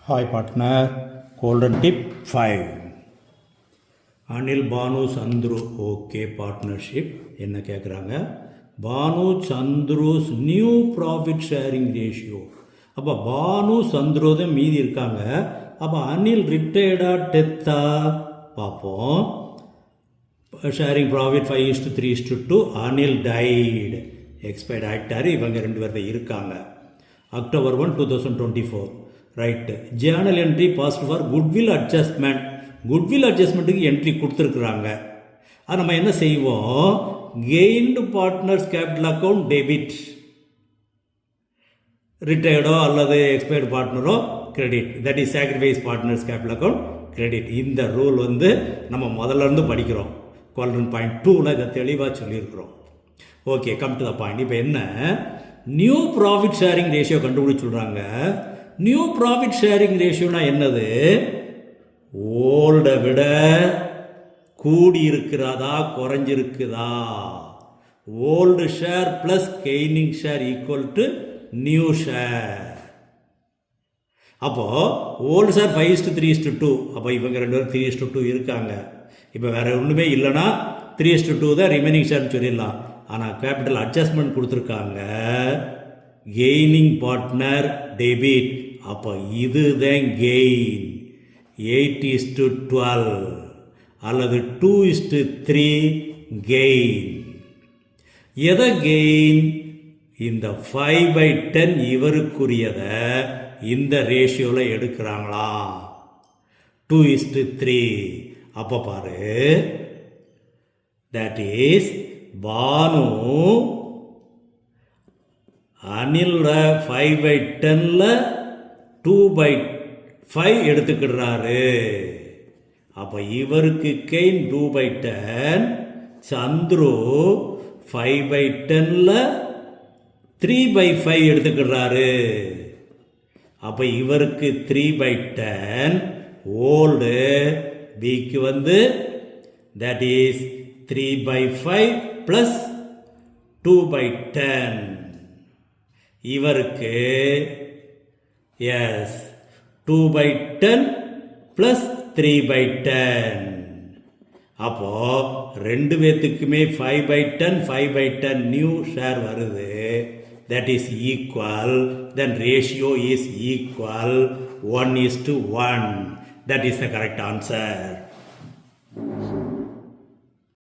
Hi partner, golden tip 5. Anil Banu Sandru, okay partnership. என்ன கேட்குறாங்க? Banu Chandru's new profit sharing ratio. அப்போ பானு சந்துரு தான் மீதி இருக்காங்க. அப்போ அனில் ரிட்டையர்டா டெத்தா பார்ப்போம். Sharing profit 5:3:2. Anil died, expired ஆகிட்டார். இவங்க ரெண்டு பேர் தான் இருக்காங்க. October 1, 2024. Right. Journal entry passed for goodwill adjustment. Goodwill அட்ஜஸ்ட்மெண்ட்டுக்கு என்ட்ரி கொடுத்துருக்குறாங்க. அது நம்ம என்ன செய்வோம்? Gained partners capital account debit, ரிட்டையர்டோ அல்லது எக்ஸ்பயர்டு பார்ட்னரோ credit. That is sacrifice partners capital account credit. இந்த ரூல் நம்ம முதல்ல இருந்து படிக்கிறோம். குவாட்ரண்ட் பாயிண்ட் 2ல் இதை தெளிவாக சொல்லியிருக்கிறோம். Okay, come to the point. இப்போ என்ன, நியூ ப்ராஃபிட் ஷேரிங் ரேஷியோ கண்டுபிடிச்சு சொல்கிறாங்க. நியூ ப்ராஃபிட் ஷேரிங் ரேஷியோனா என்னது? ஓல்டை விட கூடி இருக்கிறதா குறைஞ்சிருக்குதா? Old share plus gaining share equal to new share. அப்போ ஓல்டு ஷேர் 5:3:2. அப்போ இவங்க ரெண்டு பேரும் 3:2 இருக்காங்க. இப்போ வேற ஒன்றுமே இல்லைன்னா 3:2 தான் ரிமைனிங் ஷேர்னு சொல்லிடலாம். ஆனால் கேபிட்டல் அட்ஜஸ்ட்மெண்ட் கொடுத்துருக்காங்க. Gaining partner debit. அப்போ இதுதான் கெயின். 8:12 அல்லது 2:3 கெயின். எதை கெயின்? இந்த 5/10 இவருக்குரியதை இந்த ரேஷியோவில் எடுக்கிறாங்களா? 2:3. அப்போ பாரு, தட் இஸ் பானு அனில் 5/10ல் 2/5 எடுத்துக்கிடுறாரு. அப்போ இவருக்கு கெயின் 2/10. சந்துரு 5/10ல் 3/5 எடுத்துக்கிடுறாரு. அப்போ இவருக்கு 3/10. ஓல்டு பிக்கு that is 3/5 plus 2/10. இவருக்கு எஸ் 2/10 plus 3/10. அப்போ ரெண்டு பேத்துக்குமே 5/10 நியூ ஷேர் வருது. that is equal, then ratio is equal 1:1. that is the correct answer.